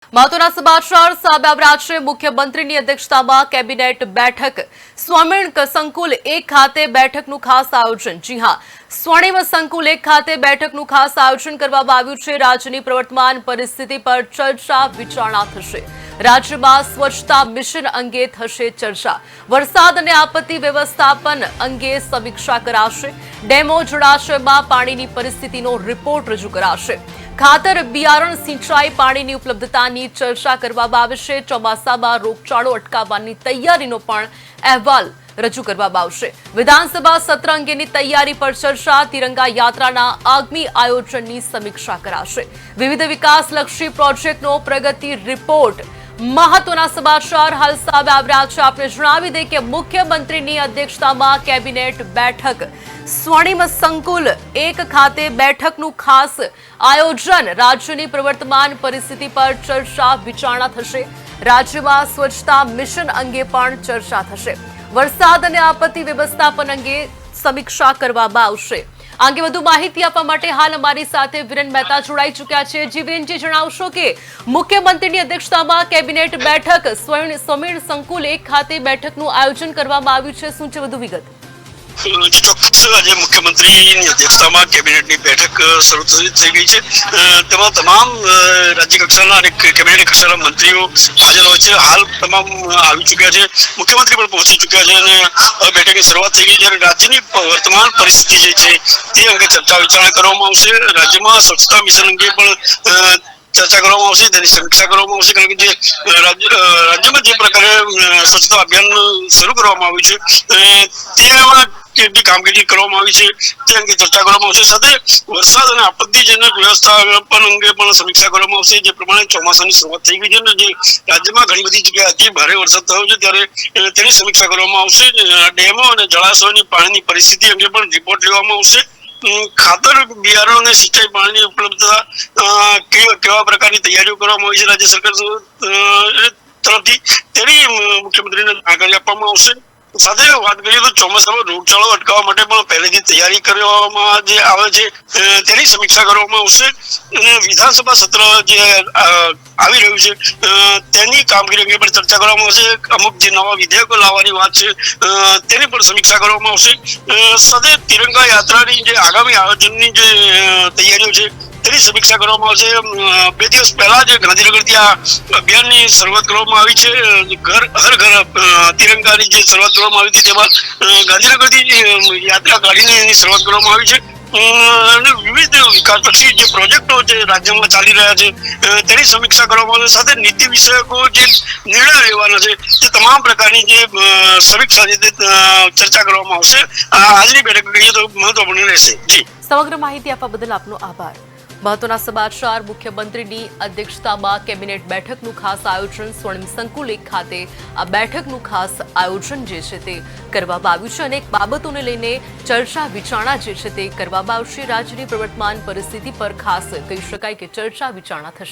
મહત્વના સમાચાર સામે આવી રહ્યા છે। મુખ્યમંત્રીની અધ્યક્ષતામાં કેબિનેટ બેઠક સ્વર્ણિમ સંકુલ 1 ખાતે બેઠકનું ખાસ આયોજન। જી હા, સ્વર્ણિમ સંકુલ 1 ખાતે બેઠકનું ખાસ આયોજન કરવામાં આવ્યું છે। રાજ્યની પ્રવર્તમાન પરિસ્થિતિ પર ચર્ચા વિચારણા થશે। રાજ્યમાં સ્વચ્છતા મિશન અંગે થશે ચર્ચા। વરસાદ અને આપત્તિ વ્યવસ્થાપન અંગે સમીક્ષા કરાશે। ડેમો જળાશયમાં પાણીની પરિસ્થિતિનો રિપોર્ટ રજૂ કરાશે। ખાતર બિયારણ સિંચાઈ પાણીની ઉપલબ્ધતાની ચર્ચા કરવામાં આવશે। ચોમાસામાં રોગચાળો અટકાવવાની તૈયારીનો પણ અહેવાલ રજૂ કરવામાં આવશે। વિધાનસભા સત્ર અંગેની તૈયારી પર ચર્ચા। તિરંગા યાત્રાના આગામી આયોજનની સમીક્ષા કરાશે। વિવિધ વિકાસલક્ષી પ્રોજેક્ટનો પ્રગતિ રિપોર્ટ। મહત્વના સમાચાર હાલ સામે આવી રહ્યા છે। આપણે જણાવી દઈએ કે મુખ્યમંત્રીની અધ્યક્ષતામાં કેબિનેટ બેઠક સ્વર્ણિમ સંકુલ 1 ખાતે બેઠકનું ખાસ આયોજન। રાજ્યની પ્રવર્તમાન પરિસ્થિતિ પર ચર્ચા વિચારણા થશે। રાજ્યમાં સ્વચ્છતા મિશન અંગે પણ ચર્ચા થશે। વરસાદ અને આપત્તિ વ્યવસ્થાપન અંગે સમીક્ષા કરવામાં આવશે। આ અંગે વધુ માહિતી આપવા માટે હાલ અમારી સાથે વિરેન મહેતા જોડાઈ ચૂક્યા છે। જી વિરેનજી, જણાવશો કે મુખ્યમંત્રીની અધ્યક્ષતામાં કેબિનેટ બેઠક સ્વર્ણિમ સંકુલ 1 ખાતે બેઠકનું આયોજન કરવામાં આવ્યું છે। શું છે વધુ વિગત? ચોક્કસ આજે મુખ્યમંત્રીની અધ્યક્ષતામાં કેબિનેટની બેઠક શરૂ થઈ ગઈ છે। તેમાં તમામ રાજ્ય કક્ષાના અને કેબિનેટ કક્ષાના મંત્રીઓ હાજર હોય છે। હાલ તમામ આવી ચૂક્યા છે, મુખ્યમંત્રી પણ પહોંચી ચૂક્યા છે અને બેઠકની શરૂઆત થઈ ગઈ। જ્યારે રાજ્યની વર્તમાન પરિસ્થિતિ જે છે તે અંગે ચર્ચા વિચારણા કરવામાં આવશે। રાજ્યમાં સ્વચ્છતા મિશન અંગે પણ ચર્ચા કરવામાં આવશે, તેની સમીક્ષા કરવામાં આવશે। કારણ કે જે રાજ્યમાં જે પ્રકારે સ્વચ્છતા અભિયાન શરૂ કરવામાં આવ્યું છે તેમાં કેટલી કામગીરી કરવામાં આવી છે તે અંગે ચર્ચા કરવામાં આવશે। સાથે વરસાદ અને આપત્તિજનક વ્યવસ્થાપન અંગે પણ સમીક્ષા કરવામાં આવશે। જે પ્રમાણે ચોમાસાની શરૂઆત થઈ ગઈ છે ને જે રાજ્યમાં ઘણી બધી જગ્યાએ અતિ ભારે વરસાદ થયો છે ત્યારે તેની સમીક્ષા કરવામાં આવશે। ડેમો અને જળાશયોની પાણીની પરિસ્થિતિ અંગે પણ રિપોર્ટ લેવામાં આવશે। ખાતર બિયારણ અને સિંચાઈ પાણીની ઉપલબ્ધતા કેવા પ્રકારની તૈયારીઓ કરવામાં આવી છે રાજ્ય સરકાર તરફથી તેની મુખ્યમંત્રીને જાણકારી આપવામાં આવશે। સાથે વાત કરીએ તો ચોમાસામાં રોગચાળો અટકાવવા માટે પણ પહેલેથી તૈયારી કરવામાં જે આવે છે તેની સમીક્ષા કરવામાં આવશે। અને વિધાનસભા સત્ર જે આવી રહ્યું છે તેની કામગીરી અંગે પણ ચર્ચા કરવામાં આવશે। અમુક જે નવા વિધેયકો લાવવાની વાત છે તેની પણ સમીક્ષા કરવામાં આવશે। સાથે તિરંગા યાત્રાની જે આગામી આયોજનની જે તૈયારીઓ છે તેની સમીક્ષા કરવામાં આવશે। 2 દિવસ પહેલા જે ગાંધીનગરથી આ અભિયાનની શરૂઆત કરવામાં આવી છે, હર ઘર તિરંગાની જે શરૂઆત કરવામાં આવી હતી તેમાં ગાંધીનગરથી યાત્રા કાઢીને એની શરૂઆત કરવામાં આવી છે। અને વિવિધ વિકાસલક્ષી જે પ્રોજેક્ટો જે રાજ્યમાં ચાલી રહ્યા છે તેની સમીક્ષા કરવામાં આવશે। સાથે નીતિ વિષયકો જે નિર્ણય લેવાના છે તે તમામ પ્રકારની જે સમીક્ષા છે તે ચર્ચા કરવામાં આવશે। આજની બેઠક કહીએ તો મહત્વપૂર્ણ રહેશે। જી, સમગ્ર માહિતી આપવા બદલ આપનો આભાર। મહત્વના સમાચાર મુખ્યમંત્રીની અધ્યક્ષતામાં કેબિનેટ બેઠકનું ખાસ આયોજન। સ્વર્ણિમ સંકુલ 1 ખાતે આ બેઠકનું ખાસ આયોજન જે છે તે કરવામાં આવ્યું છે। અનેક બાબતોને લઈને ચર્ચા વિચારણા જે છે તે કરવામાં આવશે। રાજ્યની પ્રવર્તમાન પરિસ્થિતિ પર ખાસ કહી શકાય કે ચર્ચા વિચારણા થશે।